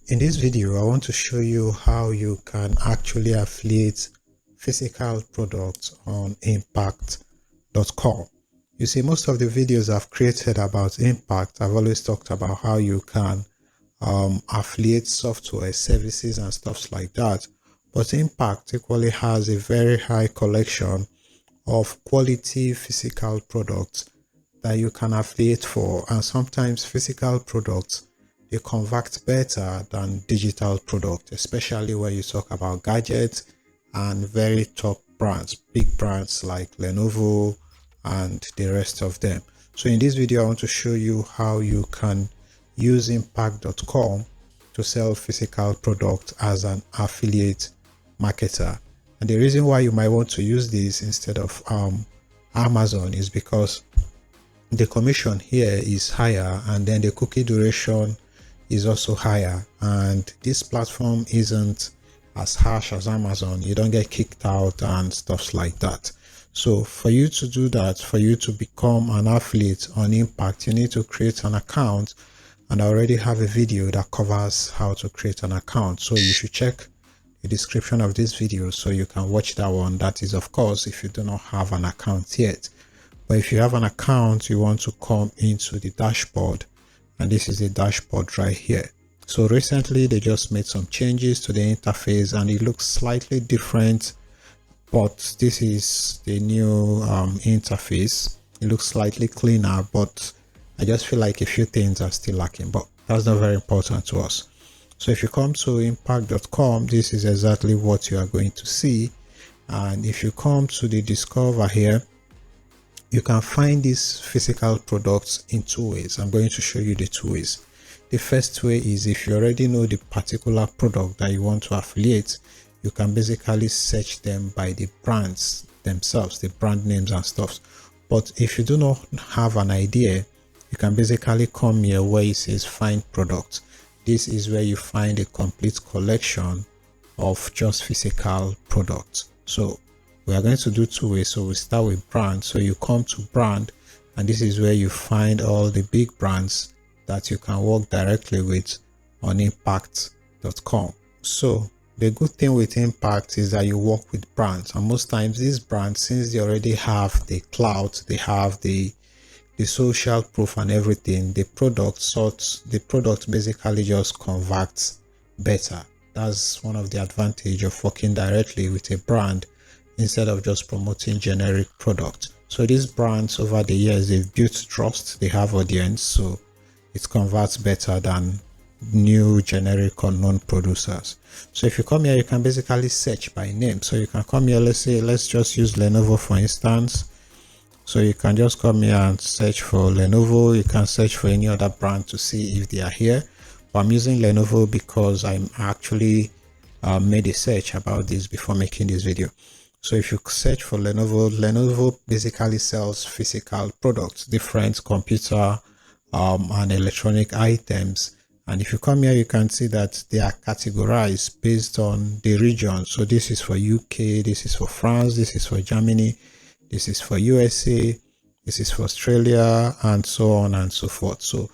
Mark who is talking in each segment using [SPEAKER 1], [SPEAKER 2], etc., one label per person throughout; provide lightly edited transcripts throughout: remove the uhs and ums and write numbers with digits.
[SPEAKER 1] In this video, I want to show you how you can actually affiliate physical products on impact.com. You see, most of the videos I've created about Impact, I've always talked about how you can affiliate software, services, and stuff like that. But Impact equally has a very high collection of quality physical products that you can affiliate for, and sometimes physical products, they convert better than digital products, especially when you talk about gadgets and very top brands, big brands like Lenovo and the rest of them. So in this video, I want to show you how you can use impact.com to sell physical products as an affiliate marketer. And the reason why you might want to use this instead of Amazon is because the commission here is higher, and then the cookie duration is also higher, and this platform isn't as harsh as Amazon. You don't get kicked out and stuff like that. So for you to do that, for you to become an affiliate on Impact, you need to create an account, and I already have a video that covers how to create an account, so you should check the description of this video so you can watch that one. That is, of course, if you do not have an account yet. But if you have an account, you want to come into the dashboard, and this is the dashboard right here. So recently they just made some changes to the interface, and it looks slightly different, but this is the new interface. It looks slightly cleaner, but I just feel like a few things are still lacking, but that's not very important to us. So if you come to impact.com, this is exactly what you are going to see. And if you come to the discover here, you can find these physical products in two ways. I'm going to show you the two ways. The first way is, if you already know the particular product that you want to affiliate, you can basically search them by the brands themselves, the brand names and stuff. But if you do not have an idea, you can basically come here where it says find products. This is where you find a complete collection of just physical products. So we are going to do two ways. So we start with brand. So you come to brand, and this is where you find all the big brands that you can work directly with on impact.com. So the good thing with Impact is that you work with brands, and most times these brands, since they already have the clout, they have the social proof and everything, the product basically just converts better. That's one of the advantage of working directly with a brand instead of just promoting generic product. So these brands over the years, they've built trust, they have audience, so it converts better than new generic unknown producers. So if you come here, you can basically search by name. So you can come here, let's just use Lenovo for instance. So you can just come here and search for Lenovo. You can search for any other brand to see if they are here, but I'm using Lenovo because I'm actually made a search about this before making this video. So if you search for Lenovo basically sells physical products, different computer and electronic items. And if you come here, you can see that they are categorized based on the region. So this is for UK, this is for France, this is for Germany, this is for USA, this is for Australia, and so on and so forth. So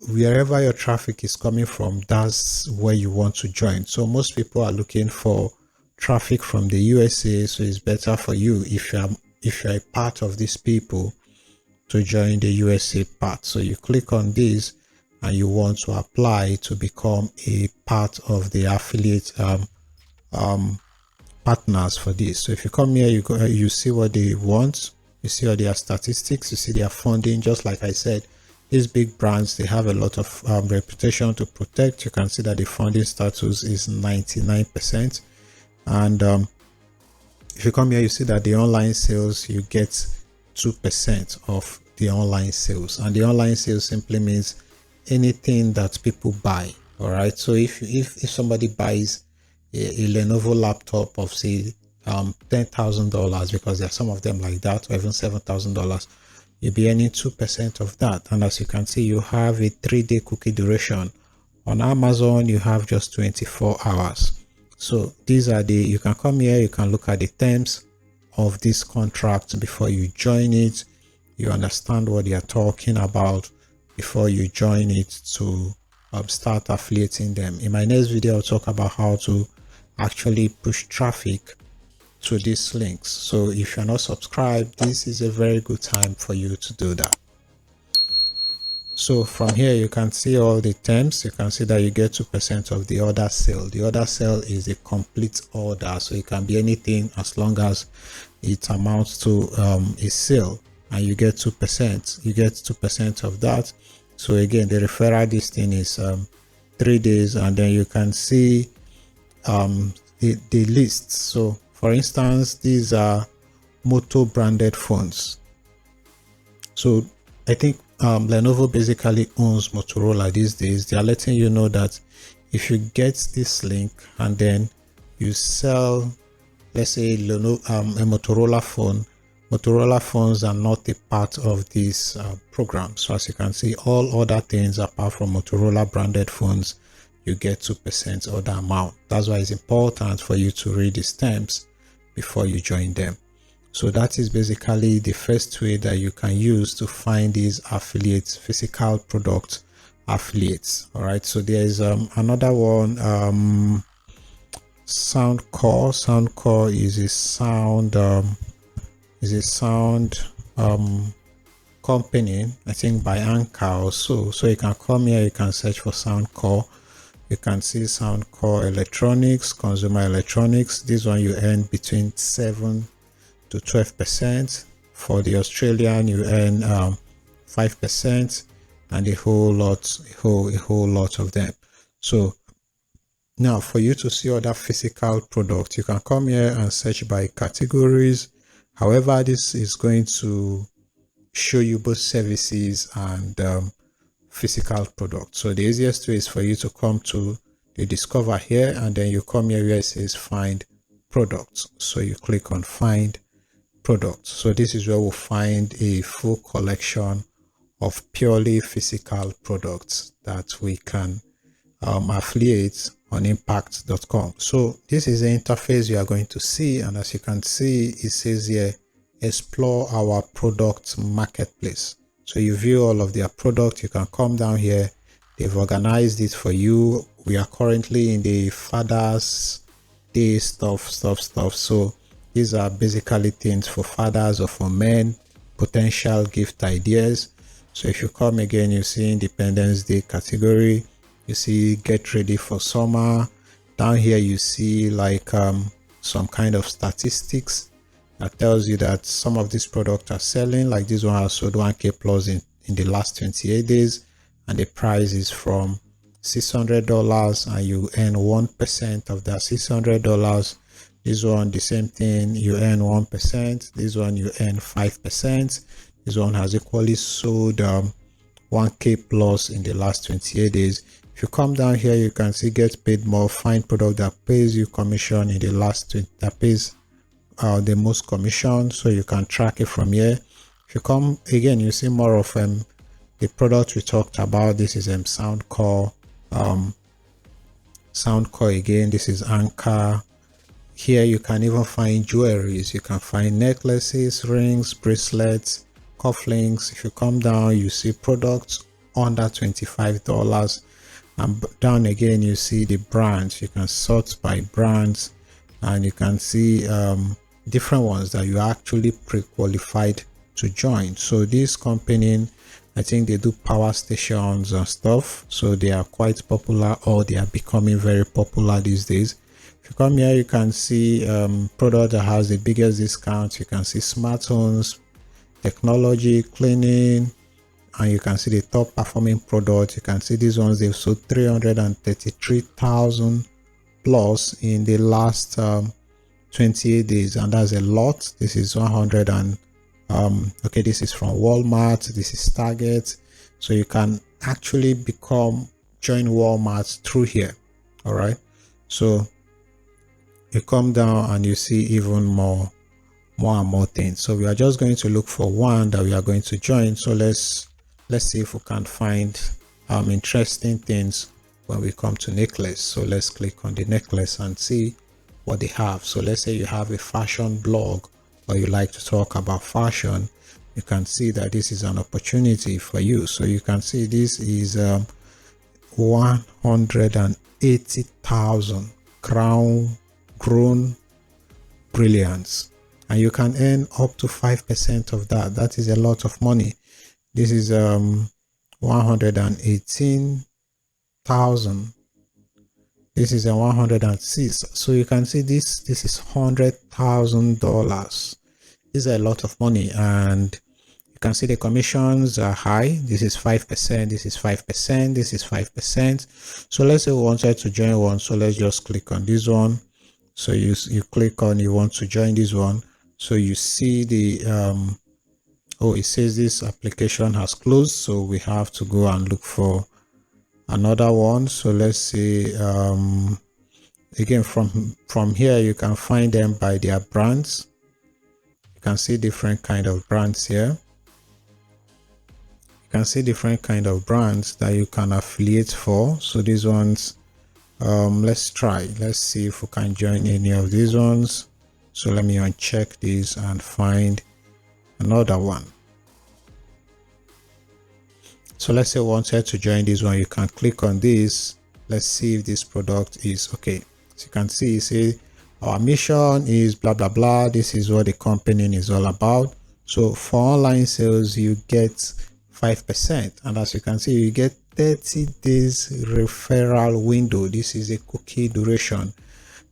[SPEAKER 1] wherever your traffic is coming from, that's where you want to join. So most people are looking for traffic from the USA, so it's better for you if you're a part of these people to join the USA part. So you click on this and you want to apply to become a part of the affiliate partners for this. So if you come here, you see what they want, you see all their statistics, you see their funding. Just like I said, these big brands, they have a lot of reputation to protect. You can see that the funding status is 99%. And if you come here, you see that the online sales, you get 2% of the online sales, and the online sales simply means anything that people buy. All right, so if somebody buys a Lenovo laptop of say $10,000, because there are some of them like that, or even $7,000, you'll be earning 2% of that. And as you can see, you have a 3-day cookie duration. On Amazon, you have just 24 hours. So these are you can come here, you can look at the terms of this contract before you join it. You understand what they are talking about before you join it to start affiliating them. In my next video, I'll talk about how to actually push traffic to these links. So if you're not subscribed, this is a very good time for you to do that. So from here, you can see all the terms. You can see that you get 2% of the order sale. The order sale is a complete order, so it can be anything as long as it amounts to a sale, and you get 2%. You get 2% of that. So again, the referral this thing is 3 days, and then you can see the lists. So for instance, these are Moto branded phones. So I think Lenovo basically owns Motorola these days. They are letting you know that if you get this link and then you sell, let's say, Lenovo, a Motorola phone, Motorola phones are not a part of this program. So as you can see, all other things apart from Motorola branded phones, you get 2% of the amount. That's why it's important for you to read these terms before you join them. So that is basically the first way that you can use to find these affiliates, physical product affiliates. All right. So there is another one, 𝐷𝐶𝐿. 𝐷𝐶𝐿 is a sound company, I think by Anchor or so. So you can come here, you can search for 𝐷𝐶𝐿. You can see 𝐷𝐶𝐿 electronics, consumer electronics. This one you earn between 7 to 12%. For the Australian, you earn 5%, and a whole lot of them. So now for you to see other physical products, you can come here and search by categories. However, this is going to show you both services and physical products. So the easiest way is for you to come to the discover here, and then you come here where it says find products. So you click on find products. So this is where we'll find a full collection of purely physical products that we can affiliate on impact.com. So this is the interface you are going to see, and as you can see, it says here explore our product marketplace. So you view all of their products. You can come down here, they've organized it for you. We are currently in the Father's Day stuff. So these are basically things for fathers or for men, potential gift ideas. So if you come again, you see Independence Day category, you see get ready for summer. Down here you see like some kind of statistics that tells you that some of these products are selling. Like this one has sold 1K plus in the last 28 days, and the price is from $600, and you earn 1% of that $600. This one, the same thing, you earn 1%. This one, you earn 5%. This one has equally sold 1K plus in the last 28 days. If you come down here, you can see get paid more, find product that pays you commission in the last that pays the most commission. So you can track it from here. If you come again, you see more of the product we talked about. This is 𝐷𝐶𝐿. 𝐷𝐶𝐿 again. This is Anchor. Here you can even find jewelries. You can find necklaces, rings, bracelets, cufflinks. If you come down, you see products under $25, and down again you see the brands. You can sort by brands, and you can see different ones that you are actually pre-qualified to join. So this company, I think they do power stations and stuff, so they are quite popular, or they are becoming very popular these days. If you come here, you can see product that has the biggest discount. You can see smart homes, technology, cleaning, and you can see the top performing product. You can see these ones, they've sold 333,000 plus in the last 28 days, and that's a lot. This is 100 and okay, this is from Walmart, this is Target. So you can actually join Walmart through here. All right, so you come down and you see even more and more things. So we are just going to look for one that we are going to join. So let's see if we can find interesting things when we come to necklace. So let's click on the necklace and see what they have. So let's say you have a fashion blog, or you like to talk about fashion. You can see that this is an opportunity for you. So you can see this is 180,000 crown grown brilliance, and you can earn up to 5% of that. That is a lot of money. This is 118,000. This is a 106. So you can see this is $100,000. This is a lot of money, and you can see the commissions are high. This is 5%, this is 5%, this is 5%. So let's say we wanted to join one, so let's just click on this one. So you click on, you want to join this one. So you see the oh, it says this application has closed, so we have to go and look for another one. So let's see, again, from here you can find them by their brands. You can see different kind of brands here. You can see different kind of brands that you can affiliate for. So these ones, let's see if we can join any of these ones. So let me uncheck this and find another one. So let's say we wanted to join this one. You can click on this. Let's see if this product is okay. So you can see our mission is blah blah blah. This is what the company is all about. So for online sales, you get 5%, and as you can see, you get 30 days referral window. This is a cookie duration.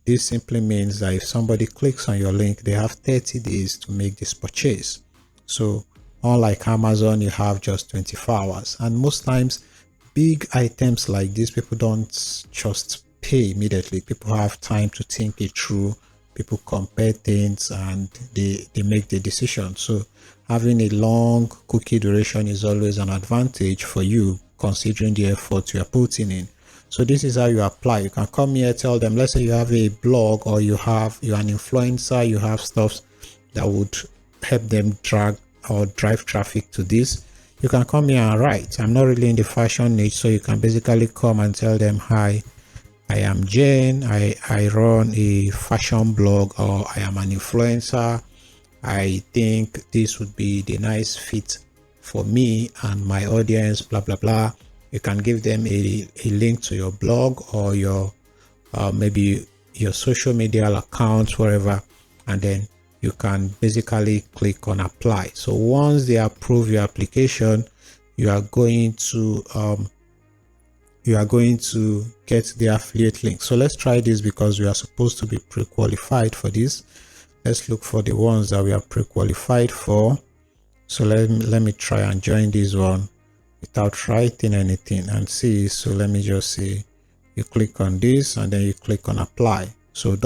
[SPEAKER 1] This simply means that if somebody clicks on your link, they have 30 days to make this purchase. So unlike Amazon, you have just 24 hours. And most times, big items like this, people don't just pay immediately. People have time to think it through. People compare things and they make the decision. So having a long cookie duration is always an advantage for you, considering the effort you are putting in. So this is how you apply. You can come here, tell them, let's say you have a blog, or you're an influencer, you have stuff that would help them drag or drive traffic to this. You can come here and write. I'm not really in the fashion niche, so you can basically come and tell them, hi, I am Jane, I run a fashion blog, or I am an influencer. I think this would be the nice fit for me and my audience, blah blah blah. You can give them a link to your blog or your maybe your social media account, wherever, and then you can basically click on apply. So once they approve your application, you are going to get the affiliate link. So let's try this because we are supposed to be pre-qualified for this. Let's look for the ones that we are pre-qualified for. So let me try and join this one without writing anything and see. So let me just say, you click on this and then you click on apply. So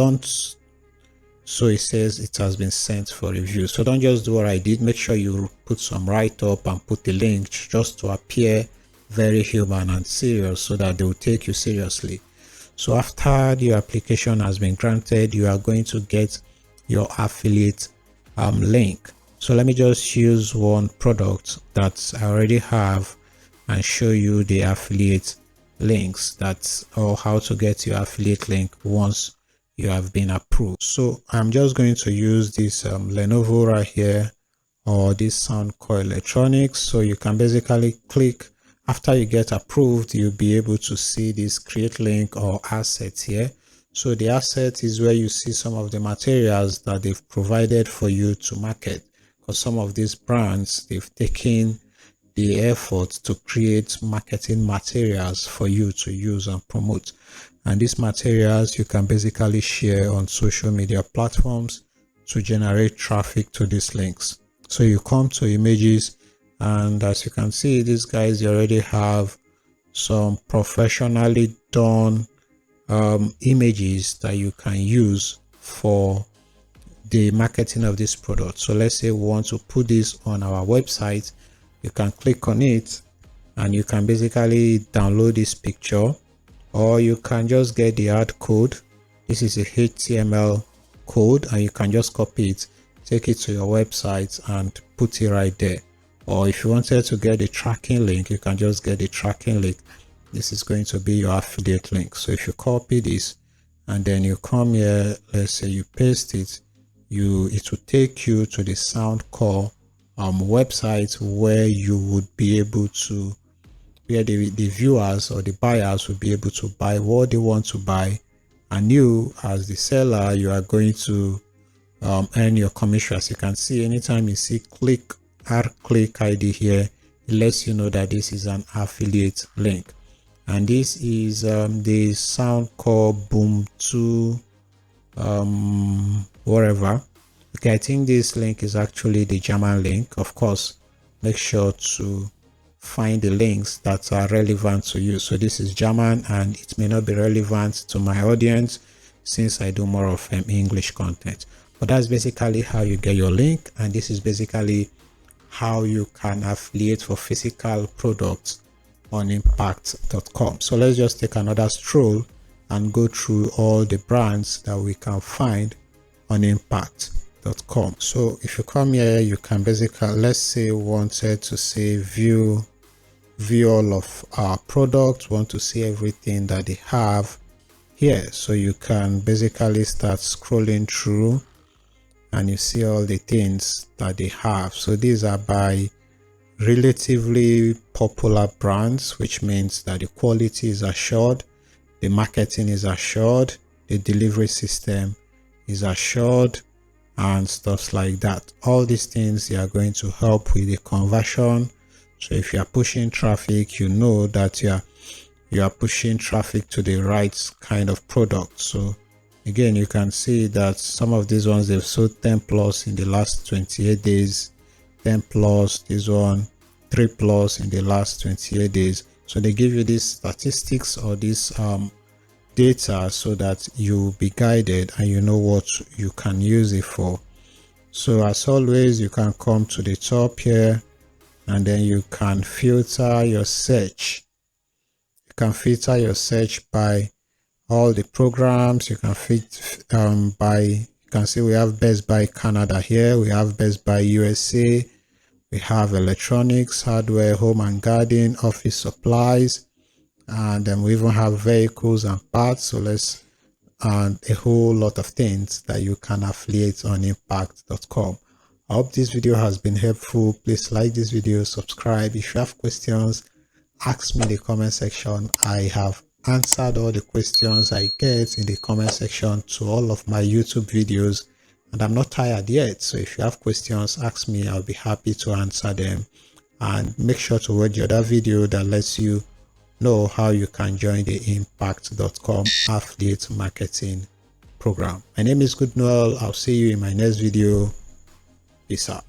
[SPEAKER 1] it says it has been sent for review. So don't just do what I did. Make sure you put some write-up and put the link just to appear very human and serious, so that they will take you seriously. So after your application has been granted, you are going to get your affiliate link. So let me just use one product that I already have and show you the affiliate links, or how to get your affiliate link once you have been approved. So I'm just going to use this Lenovo right here, or this �W𝐚𝐬𝐭 electronics. So you can basically click. After you get approved, you'll be able to see this create link or assets here. So the asset is where you see some of the materials that they've provided for you to market, because some of these brands, they've taken the effort to create marketing materials for you to use and promote. And these materials you can basically share on social media platforms to generate traffic to these links. So you come to images, and as you can see, these guys, they already have some professionally done images that you can use for the marketing of this product. So let's say we want to put this on our website. You can click on it and you can basically download this picture, or you can just get the ad code. This is a HTML code, and you can just copy it, take it to your website and put it right there. Or if you wanted to get the tracking link, you can just get the tracking link. This is going to be your affiliate link. So if you copy this and then you come here, let's say you paste it, it will take you to the �W𝐚𝐬𝐭 website, where you would be able to where the viewers or the buyers will be able to buy what they want to buy, and you as the seller, you are going to earn your commission. As you can see, anytime you see 𝐀𝐟𝐼𝐷 here, it lets you know that this is an affiliate link. And this is the sound called Boom 2 whatever. Okay, I think this link is actually the German link. Of course, make sure to find the links that are relevant to you. So this is German, and it may not be relevant to my audience since I do more of English content. But that's basically how you get your link, and this is basically how you can affiliate for physical products on impact.com. So let's just take another stroll and go through all the brands that we can find on impact.com. So if you come here, you can basically, let's say wanted to say view all of our products, want to see everything that they have here. So you can basically start scrolling through and you see all the things that they have. So these are by relatively popular brands, which means that the quality is assured, the marketing is assured, the delivery system is assured, and stuff like that. All these things, they are going to help with the conversion. So if you are pushing traffic, you know that you are pushing traffic to the right kind of product. So again, you can see that some of these ones, they've sold 10 plus in the last 28 days, 10 plus, this one 3 plus in the last 28 days. So they give you these statistics or this data so that you'll be guided and you know what you can use it for. So as always, you can come to the top here and then you can filter your search. You can filter your search by all the programs. You can fit by, you can see we have Best Buy Canada here, we have Best Buy USA, we have electronics, hardware, home and garden, office supplies, and then we even have vehicles and parts. So and a whole lot of things that you can affiliate on impact.com. I hope this video has been helpful. Please like this video, subscribe. If you have questions, ask me in the comment section. I have answered all the questions I get in the comment section to all of my YouTube videos, and I'm not tired yet. So if you have questions, ask me. I'll be happy to answer them. And make sure to watch the other video that lets you know how you can join the impact.com affiliate marketing program. My name is 𝐌𝐚𝐬𝐭𝐞. I'll see you in my next video. Peace out.